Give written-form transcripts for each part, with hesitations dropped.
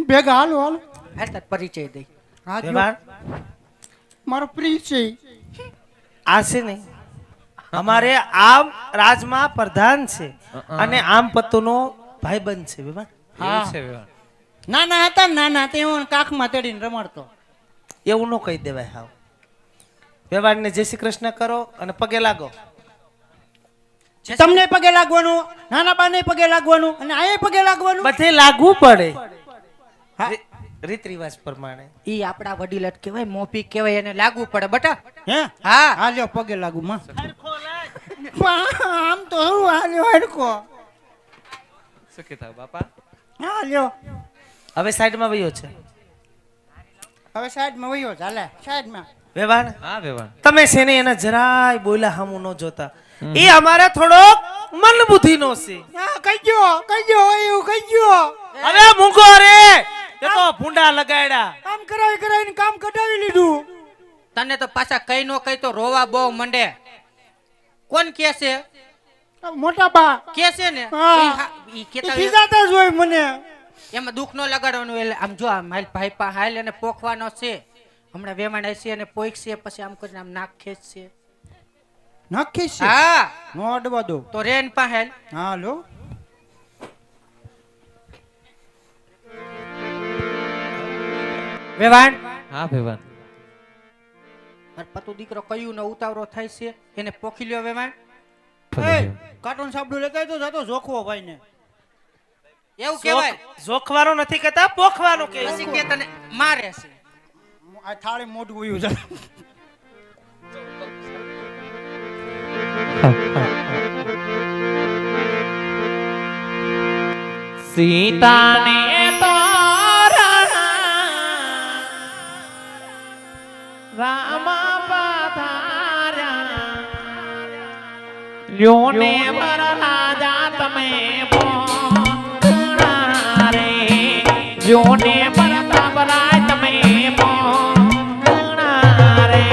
ભેગા હાલો હાલો. હાલ તાર પરિચય દઈ. હા જો, વ્યવહાર મારો પરિચય. આ છે ને અમારે આમ રાજમાં પ્રધાન છે અને આમ પતુનો ભાઈબંધ છે વ્યવહાર. હા નાના હતા ને નાના તે હું કાખમાં તેડીને રમાડતો. એવું ન કહી દેવાય હાવ. વ્યવહારને જય શ્રી કૃષ્ણ કરો અને પગે લાગો. તમને પગે લાગવાનું, નાના બાને પગે લાગવાનું અને આએ પગે લાગવાનું. બધે લાગવું પડે હા. રીત રિવાજ પ્રમાણે. ઈ આપડા વડીલટ કહેવાય, મોપી કહેવાય, એને લાગવું પડે બટા. હે હા હાલ્યો પગે લાગુ માં. આમ તો હું હાલ્યો હરકો. સુખી થાવ બાપા. હાલ્યો હવે સાઈડમાં વયો છે હવે સાઈડમાં વયો ચાલે સાઈડમાં. વ્યવહાર હા વેવાણ. તમે છે ને એના જરાય બોલા હામું ન જોતા. એ અમારે થોડોક મન બુદ્ધિનો છે. હા કહીજો એવું કહીજો. હવે મૂંગો રે તે તો ભૂંડા લગાડ્યા. કામ કરાવીને કામ કઢાવી લીધું. તને તો પાછા કઈ નો કઈ તો રોવા બહુ મંડે. કોણ કે છે? મોટા બા કે છે ને હા. ઈ એ કેતા ખીજાતા જ હોય મને. એમાં દુઃખ નો લગાડવાનું. એટલે આમ જો આમ હાલ ભાઈ પા હાલ એને પોખવાનો છે. હમણાં વેમાણ છે અને પોઈક છે પછી આમ કરીને આમ નાક ખેંચ છે. નક્કી છે હા નો અડવા દો. તો રેન પા હાલ. હાલો વેવાણ હા વેવાણ. માર પતુ દીકરો કયું ને ઉતાવરો થાય છે એને પોખી લ્યો વેવાણ. કાર્ટૂન સાબડું લેતા તો જતો જોખવો ભાઈ ને. એવું કહેવાય. જોખવાનો નથી કહેતા, પોખવાનો કહે છે. પછી કે તને મારે છે. આ થાળી મોઢું વયું છે. સીતાને રામ પધાર્યા લ્યોને પર રાજા તમે પોણા રે લ્યોને પર તબરાય તમે પોણા રે.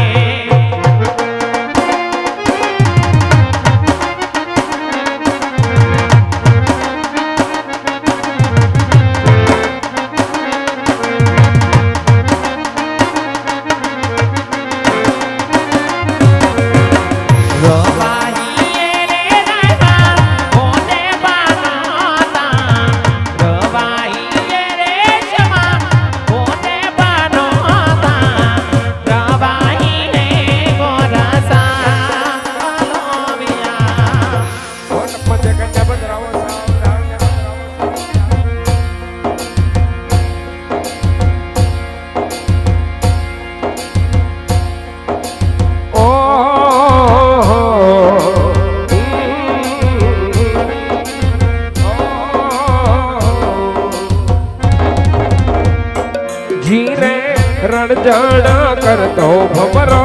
રણજણ કરતો ભમરો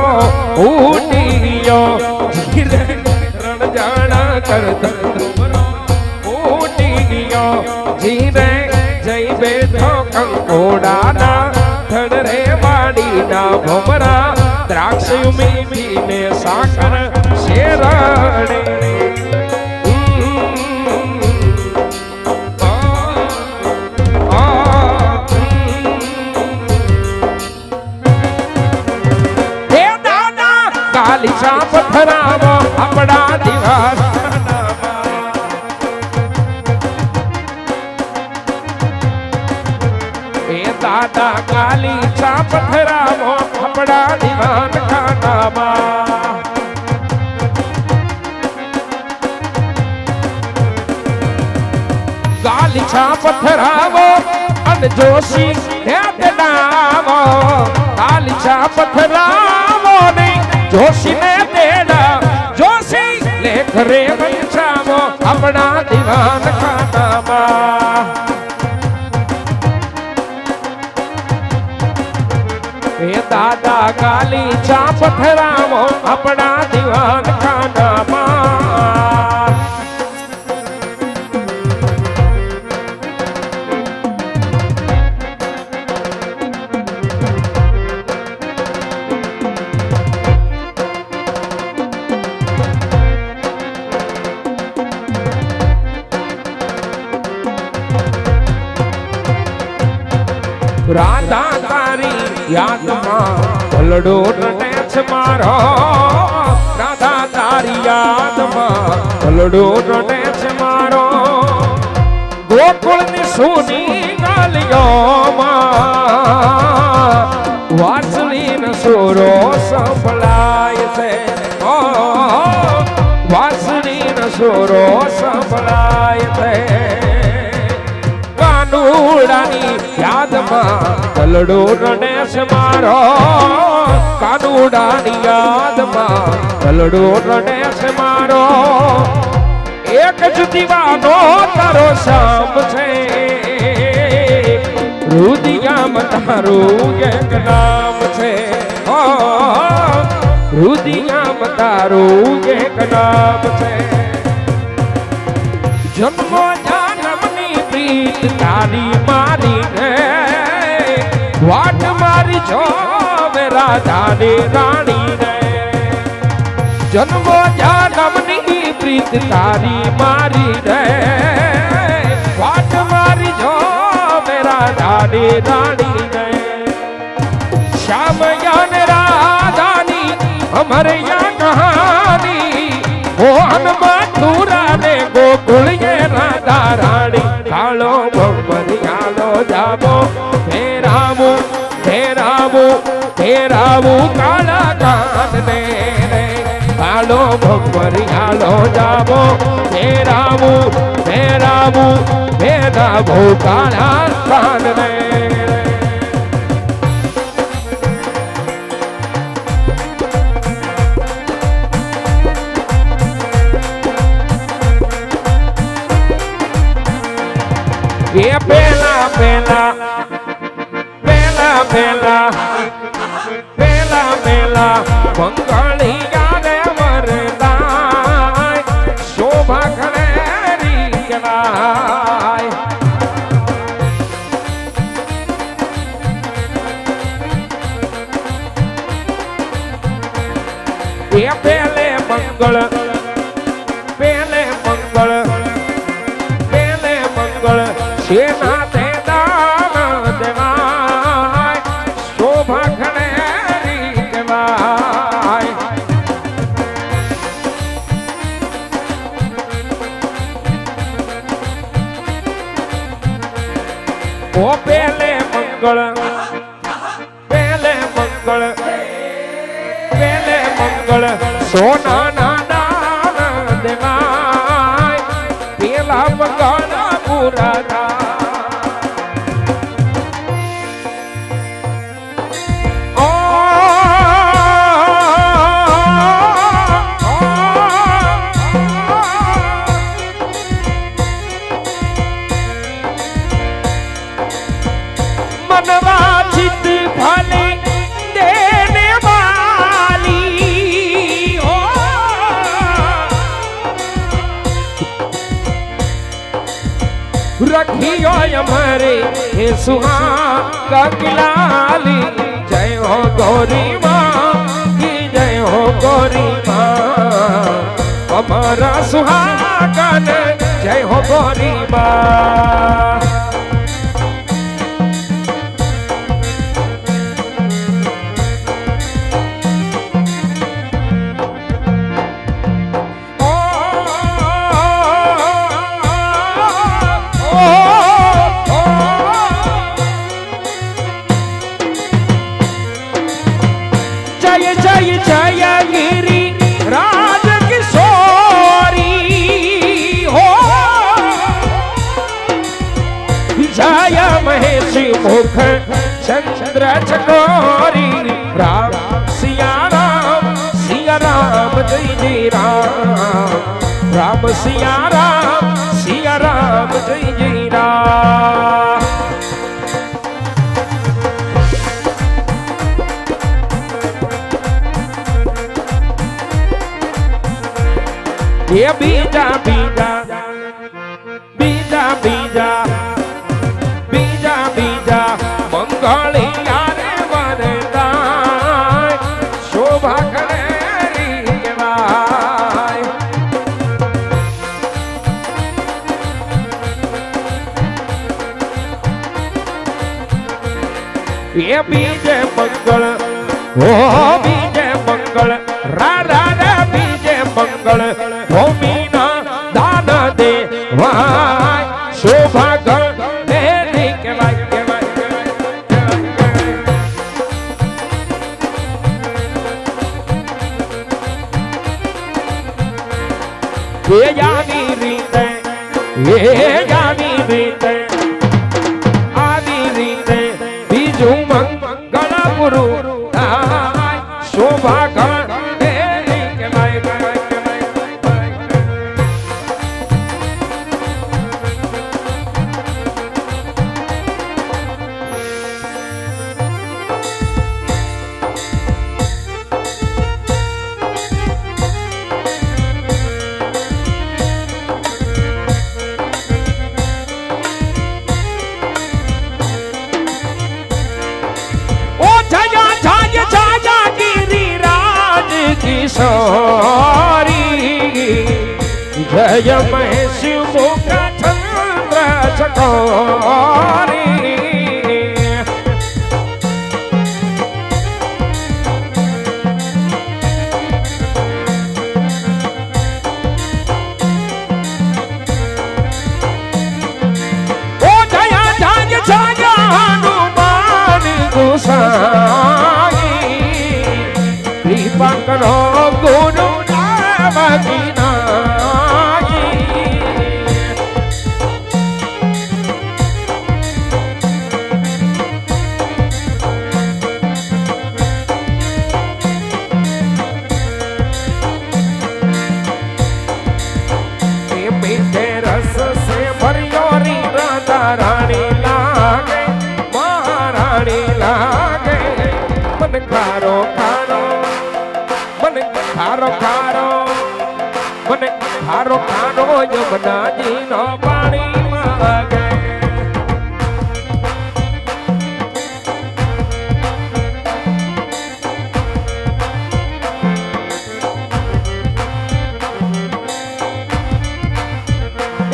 ઉટીયો ધીરે રણજણ કરતો ભમરો ઉટીયો ધીરે જઈ બેઠો કંકોડાના ધડ રે વાડીના ભમરા દ્રાક્ષ મીઠીને સાકર શેરણે કાલિશા પથરાવો આપણા દિવસ એ દાદા કાલિશા પથરાવો આપણા દિવાન ખાનામાં કાલિશા પથરાવો અને જોશી હે દાવો કાલિશા પથરાવો ને જોશી ને તેડા જોશી લેખ રે વંશાવો આપણા દિવાન ખાનામાં એ દાદા કાલી ચા પથરાવો આપણા દિવાન ખાનામાં યાદમાં ભલડો રડે છે મારો રાધા તારી યાદમાં ભલડો રડે છે મારો ગોકુળની સોની ગાલીઓમાં વાસળીનો સુરો સંભળાય છે વાસળીનો સુરો સંભળાય છે કાનુડાની યાદમાં ભલડો રડે છે મારો કાનુડાની યાદમાં ભલડો રડે છે મારો એક જ દીવાનો તારો શામ છે રુદિયામાં તારું એક નામ છે રુદિયામાં તારું એક નામ છે જન્મો જન્મની પ્રીત તારી મારી ને વાટ મારી જો રાધાની રાણી ને જન્મો જન્મની પ્રીત તારી મારી રે વાટ મારી જો રાધાની રાણી રે શ્યામ યાન રાધાની અમર યા કહાની મોહન મથુરા ને ગોકુળ ये રાધા રાણી કાળો ભંવરિયાલો જાબો ફેરાવું કાળા કાન ને કાળો ભંવરિયાલો જાબો ફેરાવું કાળા કાન ને એ પેલા મંગળી ગાને વરદાય શોભા ખરેરી કહેવાય એ પેલે મંગળ સેના તે દાન દેવાય શોભા ખરેરી કહેવાય ઓ પેલે મંગળ સોનાના દાન દેવાય પેલા મંગળ પૂરા मनवाचित फल देने वाली हो रखियो हमारे हे सुहा कलाली जय हो गौरी माँ की जय हो गौरी माँ हमारा सुहागन जय हो गौरी माँ जय गिरी राज किशोरी हो जय महेश मुख चंद्र चकोरी राम सिया राम जय जय राम राम सिया राम जय जय राम ये बीजा मंगली यारे वरदाय शोभा खरेरी कहेवाय એ બીજે મંગળ હો બીજે મંગળ રા રા રા બીજે મંગળ ભૂમિના દાન દે વાય શોભા ગણ દે કહેવાય એ જાની રીતે આવી રીતે બીજું મંગળ ગુરુ શોભા ગણ કિશોરી જય મહેશ મુખ ચંદ્ર ચકોરી ઓ જય જય જય હનુમાન ગુસાઈ કૃપા કરો ગુરુ નામ વિનાઈ मीठे रस से भरियोरी राधा रानी लागे महारानी लागे मन खारो खारो मन खारो खारो मन खारो खारो यमुना जी नो पानी मांगे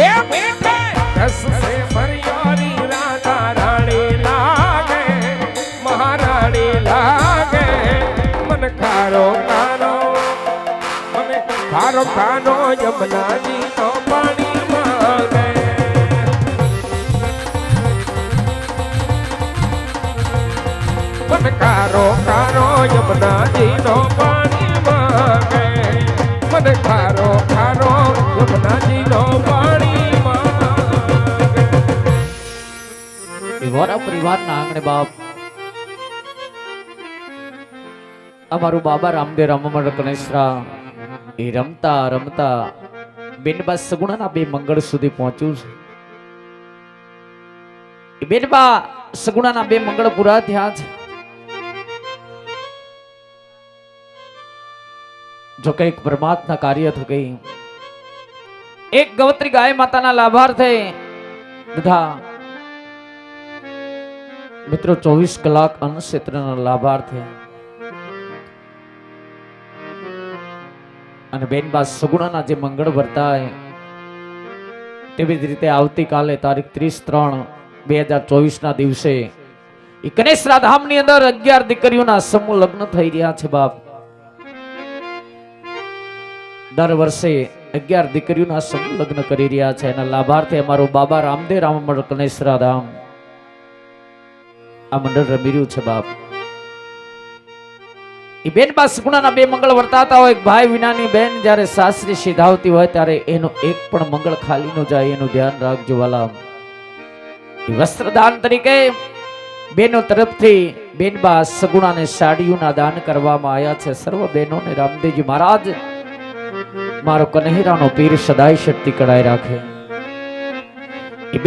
ए मीठे रस से भरियोरी राधा रानी लागे महारानी लागे मन खारो खारो मन खारो खारो यमुना जी नो पानी मांगे मन खारो खारो यमुना जी नो पानी मांगे मन खारो खारो यमुना जी नो पानी વારા પરિવારના આંગણે બાપ અમારું બાબા રામદેવ રામમણ કનેશ્વરા એ રમતા રમતા બેનબા સગુણાના બે મંગળ સુધી પહોંચ્યું છે. એ બેનબા સગુણાના બે મંગળ પૂરા થયા છે. જો કઈક પરમાત્મા કાર્ય થઈ ગઈ. એક ગવત્રી ગાય માતાના લાભાર્થે બધા મિત્રો 24 કલાક અન્ન ક્ષેત્રના લાભાર્થે અને બેનબા સગુણાના જે મંગળ વર્તાય તેવી જ રીતે આવતીકાલે તારીખ 30/3/2024 ના દિવસે એ કનેસરા ધામની અંદર 11 દીકરીઓના સમૂહ લગ્ન થઈ રહ્યા છે બાપ. દર વર્ષે 11 દીકરીઓના સમૂહ લગ્ન કરી રહ્યા છે. એના લાભાર્થે અમારો બાબા રામદેવ રામમણ કનેસરા ધામ આ મંડળ રમી રહ્યું છે બાપ. એ બેનબા સગુણાના બે મંગળ વર્તાતા હોય. ભાઈ વિનાની બેન જ્યારે સાસરી સીધાવતી હોય ત્યારે એનો એક પણ મંગળ ખાલી ન જાય એનું ધ્યાન રાખજો વાલા. એ વસ્ત્રદાન તરીકે બેનો તરફથી બેનબા સગુણાને સાડીઓના દાન કરવામાં આવ્યા છે. સર્વ બહેનોને રામદેવજી મહારાજ મારો કન્હેરાનો પીર સદાય શક્તિ કડાઈ રાખે.